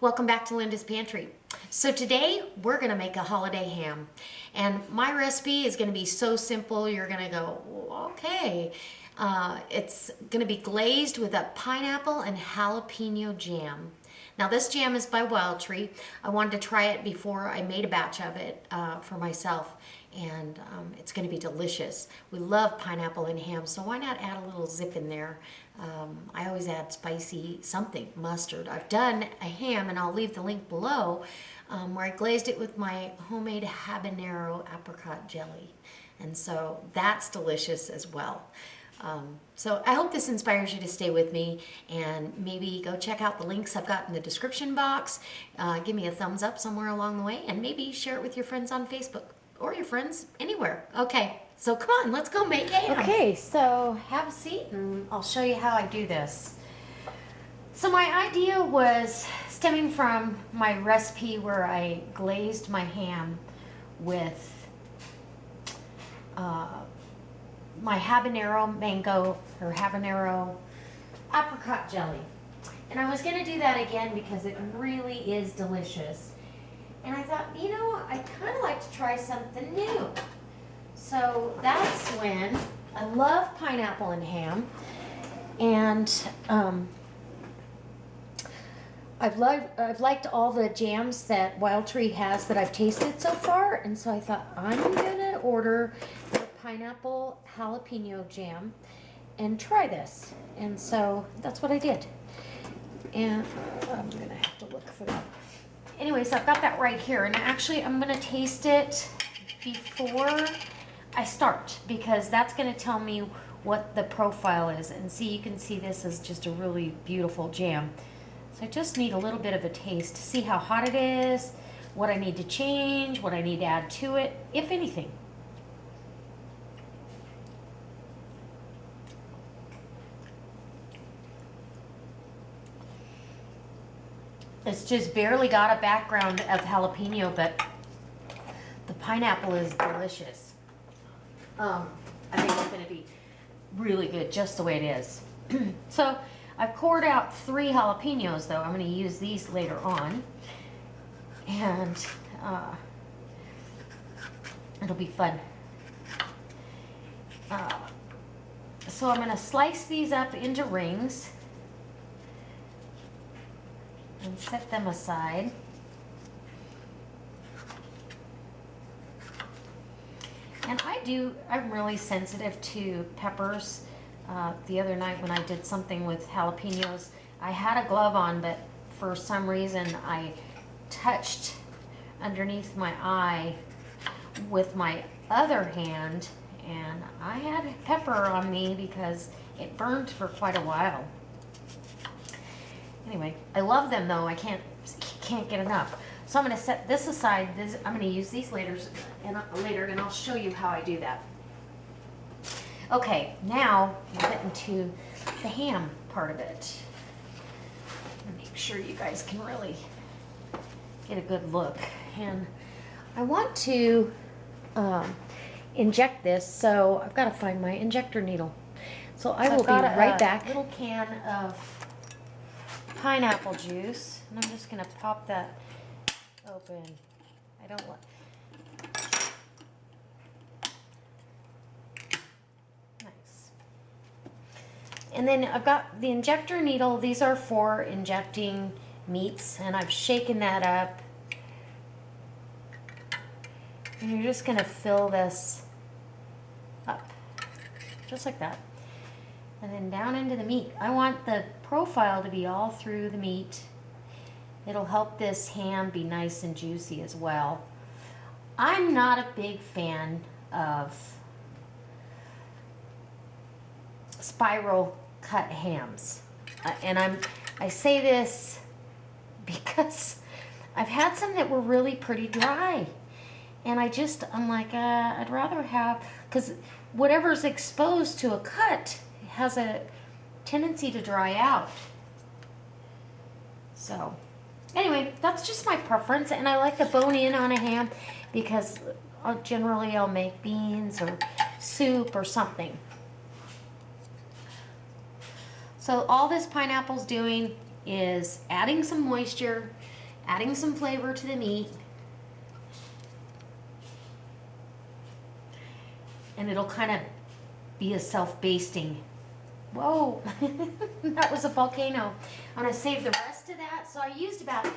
Welcome back to Linda's Pantry. So today we're gonna make a holiday ham, and my recipe is gonna be so simple you're gonna go, okay. It's gonna be glazed with a pineapple and jalapeno jam. Now this jam is by Wild Tree. I wanted to try it before I made a batch of it for myself, and it's going to be delicious. We love pineapple and ham, so why not add a little zip in there? I always add spicy something, mustard. I've done a ham, and I'll leave the link below, where I glazed it with my homemade habanero apricot jelly, and so that's delicious as well. So I hope this inspires you to stay with me and maybe go check out the links I've got in the description box. Give me a thumbs up somewhere along the way, and maybe share it with your friends on Facebook or your friends anywhere. Okay, so come on, let's go make ham. Okay, so have a seat and I'll show you how I do this. So my idea was stemming from my recipe where I glazed my ham with my habanero mango or habanero apricot jelly. And I was going to do that again because it really is delicious. And I thought, you know, I'd kind of like to try something new. So that's when I love pineapple and ham. And I've liked all the jams that Wild Tree has that I've tasted so far. And so I thought, I'm going to order pineapple jalapeno jam and try this. And so that's what I did. And I'm gonna have to look for that. Anyways, I've got that right here, and actually I'm gonna taste it before I start because that's gonna tell me what the profile is. And see, you can see this is just a really beautiful jam. So I just need a little bit of a taste to see how hot it is, what I need to change, what I need to add to it, if anything. It's just barely got a background of jalapeno, but the pineapple is delicious. I think it's going to be really good just the way it is. So I've cored out 3 jalapenos, though. I'm going to use these later on, and it'll be fun. So I'm going to slice these up into rings and set them aside. And I'm really sensitive to peppers. The other night when I did something with jalapenos, I had a glove on, but for some reason I touched underneath my eye with my other hand, and I had pepper on me because it burned for quite a while. Anyway, I love them though. I can't get enough. So I'm going to set this aside. I'm going to use these later, and I'll show you how I do that. Okay, now we'll get into the ham part of it. Make sure you guys can really get a good look. And I want to inject this, so I've got to find my injector needle. So I will be right back. Little can of pineapple juice, and I'm just going to pop that open. I don't want... Nice. And then I've got the injector needle. These are for injecting meats, and I've shaken that up. And you're just going to fill this up, just like that. And then down into the meat. I want the profile to be all through the meat. It'll help this ham be nice and juicy as well. I'm not a big fan of spiral cut hams. And I say this because I've had some that were really pretty dry. And I'm like, I'd rather have, because whatever's exposed to a cut has a tendency to dry out. So anyway, that's just my preference, and I like to bone in on a ham because generally I'll make beans or soup or something. So all this pineapple's doing is adding some moisture adding some flavor to the meat. And it'll kind of be a self-basting. Whoa, that was a volcano. I'm gonna save the rest of that. So I used about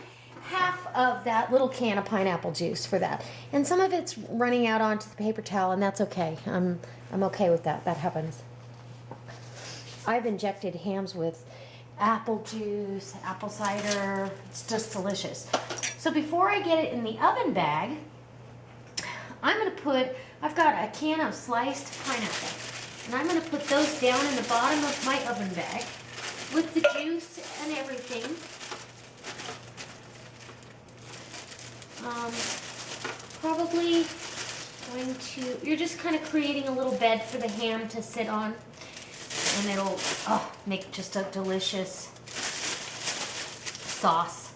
half of that little can of pineapple juice for that. And some of it's running out onto the paper towel, and that's okay. I'm okay with that. That happens. I've injected hams with apple juice, apple cider. It's just delicious. So before I get it in the oven bag, I'm gonna put, I've got a can of sliced pineapple, and I'm gonna put those down in the bottom of my oven bag with the juice and everything. Probably going to, you're just kind of creating a little bed for the ham to sit on, and it'll make just a delicious sauce.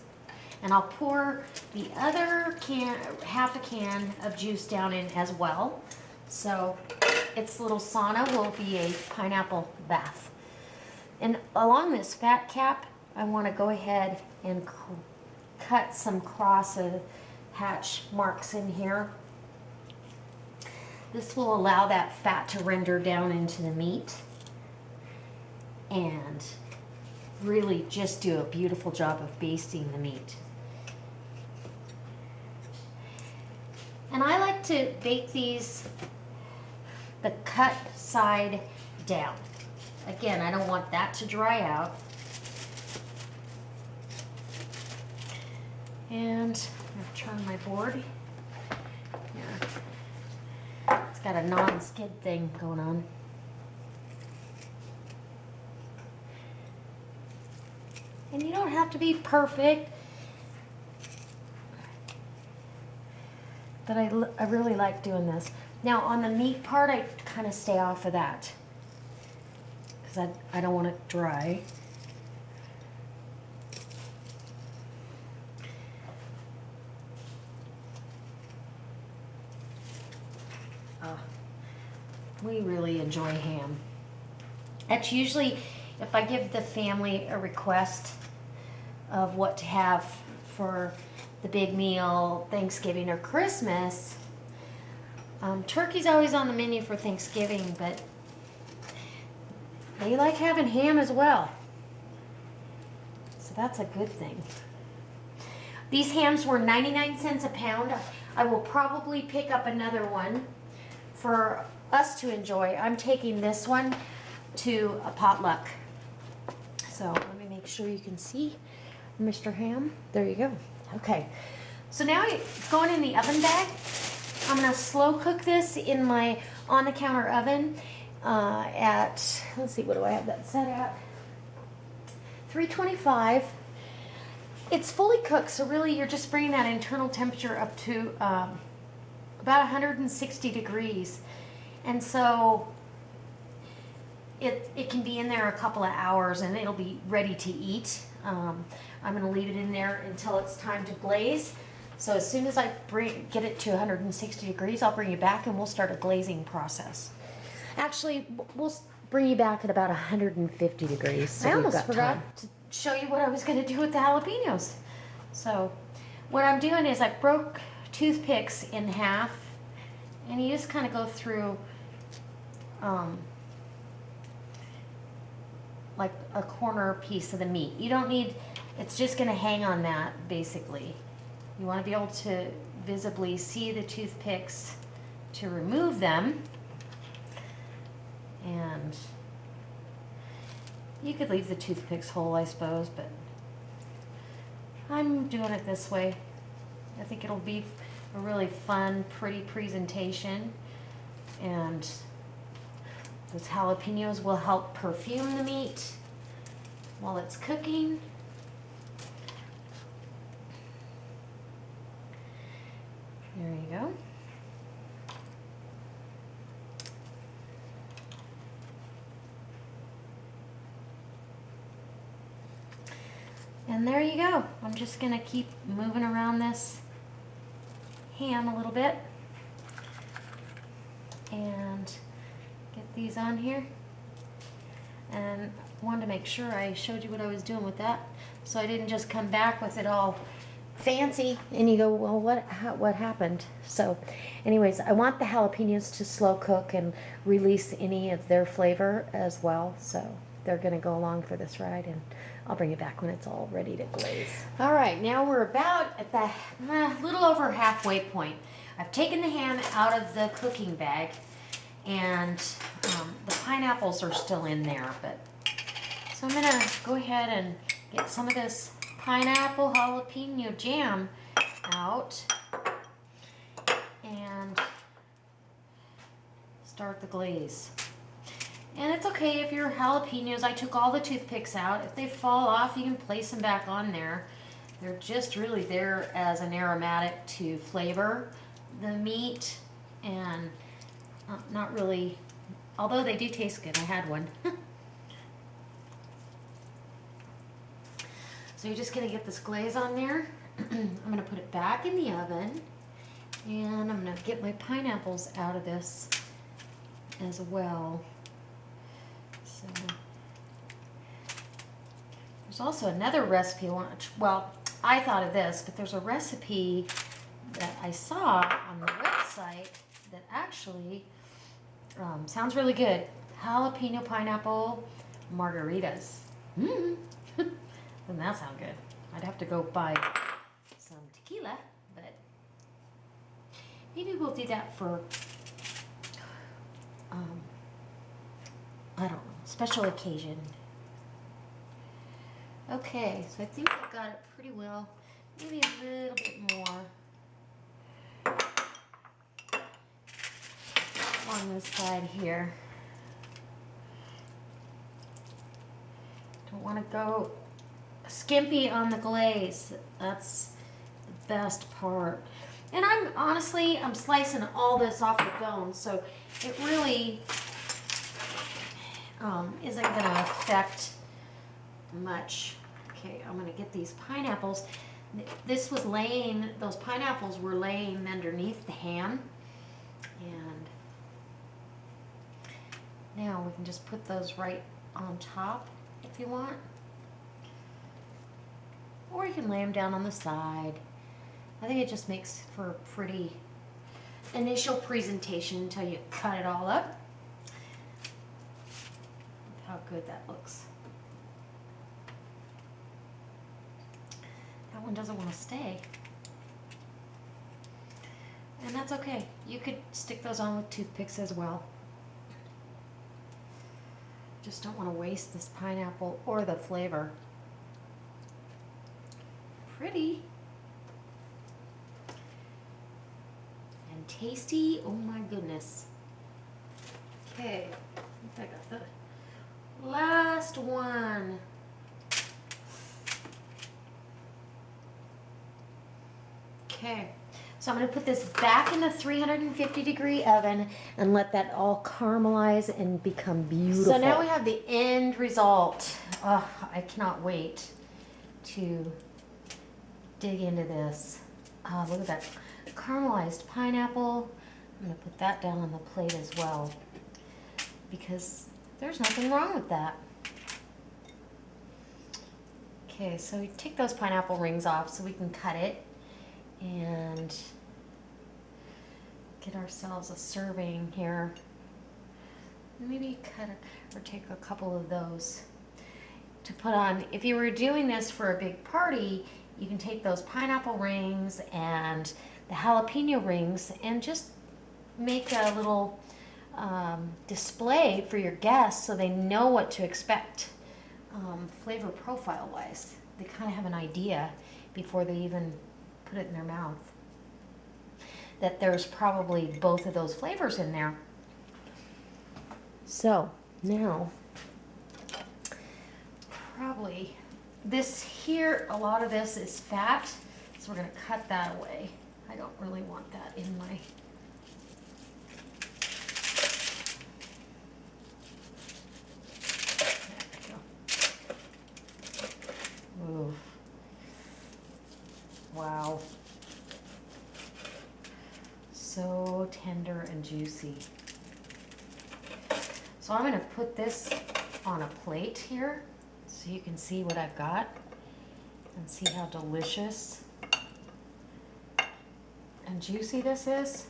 And I'll pour the other can, half a can of juice down in as well. So its little sauna will be a pineapple bath. And along this fat cap, I want to go ahead and cut some cross hatch marks in here. This will allow that fat to render down into the meat and really just do a beautiful job of basting the meat. And I like to bake these the cut side down. Again, I don't want that to dry out. And I'm gonna turn my board. Yeah. It's got a non-skid thing going on. And you don't have to be perfect, but I really like doing this. Now on the meat part, I kind of stay off of that because I don't want it dry. We really enjoy ham. That's usually, if I give the family a request of what to have for the big meal, Thanksgiving or Christmas, turkey's always on the menu for Thanksgiving, but they like having ham as well. So that's a good thing. These hams were 99 cents a pound. I will probably pick up another one for us to enjoy. I'm taking this one to a potluck. So let me make sure you can see Mr. Ham. There you go. Okay. So now it's going in the oven bag. I'm going to slow cook this in my on-the-counter oven at, let's see, what do I have that set at? 325. It's fully cooked, so really you're just bringing that internal temperature up to about 160 degrees. And so it can be in there a couple of hours and it'll be ready to eat. I'm going to leave it in there until it's time to glaze. So as soon as I get it to 160 degrees, I'll bring you back and we'll start a glazing process. Actually, we'll bring you back at about 150 degrees. So I almost forgot to show you what I was going to do with the jalapenos. So what I'm doing is I broke toothpicks in half, and you just kind of go through like a corner piece of the meat. You don't need, it's just going to hang on that basically. You want to be able to visibly see the toothpicks to remove them. And you could leave the toothpicks whole, I suppose, but I'm doing it this way. I think it'll be a really fun, pretty presentation, and those jalapenos will help perfume the meat while it's cooking. There you go. And there you go. I'm just going to keep moving around this ham a little bit and get these on here. And I wanted to make sure I showed you what I was doing with that, so I didn't just come back with it all fancy, and you go, well, what happened? So anyways, I want the jalapenos to slow cook and release any of their flavor as well, so they're going to go along for this ride, and I'll bring it back when it's all ready to glaze. All right, now we're about at the little over halfway point. I've taken the ham out of the cooking bag, and the pineapples are still in there, but so I'm gonna go ahead and get some of this pineapple jalapeno jam out and start the glaze. And it's okay if your jalapenos, I took all the toothpicks out. If they fall off, you can place them back on there. They're just really there as an aromatic to flavor the meat, and not really, although they do taste good. I had one. So you're just gonna get this glaze on there. I'm gonna put it back in the oven, and I'm gonna get my pineapples out of this as well. So there's also another recipe. Well, I thought of this, but there's a recipe that I saw on the website that actually sounds really good. Jalapeno pineapple margaritas. Doesn't that sound good? I'd have to go buy some tequila, but maybe we'll do that for I don't know, special occasion. Okay, so I think I've got it pretty well. Maybe a little bit more on this side here. Don't want to go skimpy on the glaze. That's the best part. And I'm slicing all this off the bone, so it really isn't going to affect much. Okay, I'm going to get these pineapples. This was laying, those pineapples were laying underneath the ham, and now we can just put those right on top if you want. Or you can lay them down on the side. I think it just makes for a pretty initial presentation until you cut it all up. Look how good that looks. That one doesn't want to stay. And that's okay. You could stick those on with toothpicks as well. Just don't want to waste this pineapple or the flavor. Pretty and tasty. Oh my goodness. Okay, I think I got the last one. Okay, so I'm going to put this back in the 350-degree oven and let that all caramelize and become beautiful. So now we have the end result. Oh, I cannot wait to dig into this. Oh, look at that caramelized pineapple. I'm going to put that down on the plate as well, because there's nothing wrong with that. Okay, so we take those pineapple rings off so we can cut it and get ourselves a serving here. Maybe cut or take a couple of those to put on. If you were doing this for a big party, you can take those pineapple rings and the jalapeno rings and just make a little display for your guests so they know what to expect flavor profile wise. They kind of have an idea before they even put it in their mouth that there's probably both of those flavors in there. So now probably this here, a lot of this is fat, so we're going to cut that away. I don't really want that in my... Ooh. Wow. So tender and juicy. So I'm going to put this on a plate here so you can see what I've got and see how delicious and juicy this is.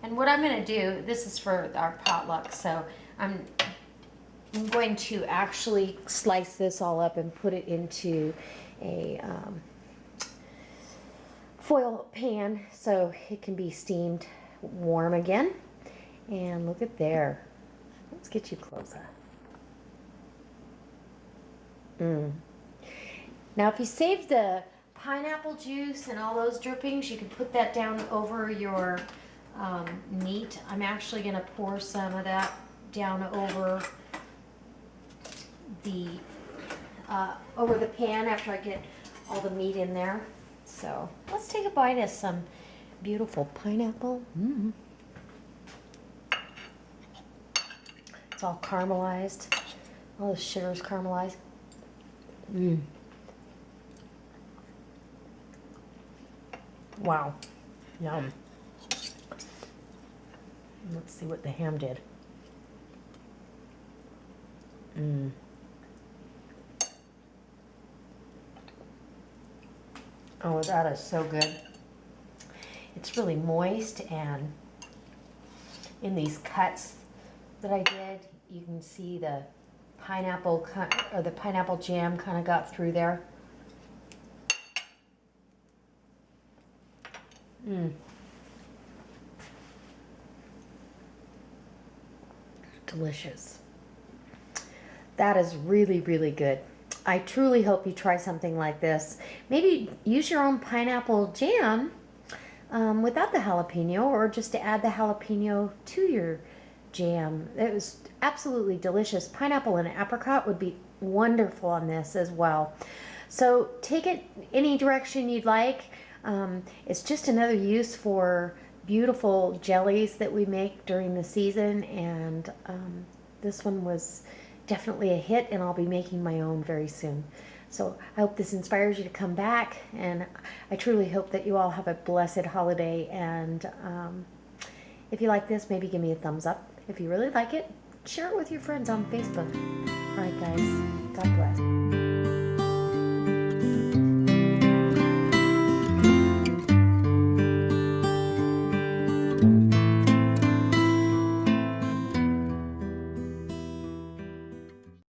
And what I'm going to do, this is for our potluck, so I'm going to actually slice this all up and put it into a foil pan so it can be steamed warm again. And look at there. Let's get you closer. Now if you save the pineapple juice and all those drippings, you can put that down over your meat. I'm actually going to pour some of that down over the pan after I get all the meat in there. So let's take a bite of some beautiful pineapple. It's all caramelized. All the sugar's caramelized. Wow. Yum. Let's see what the ham did. Oh, that is so good. It's really moist, and in these cuts that I did, you can see the pineapple or the pineapple jam kind of got through there. Delicious. That is really, really good. I truly hope you try something like this. Maybe use your own pineapple jam without the jalapeno, or just to add the jalapeno to your jam. It was absolutely delicious. Pineapple and apricot would be wonderful on this as well. So take it any direction you'd like. It's just another use for beautiful jellies that we make during the season, and this one was definitely a hit, and I'll be making my own very soon. So I hope this inspires you to come back, and I truly hope that you all have a blessed holiday. And if you like this, maybe give me a thumbs up. If you really like it, share it with your friends on Facebook. All right, guys. God bless.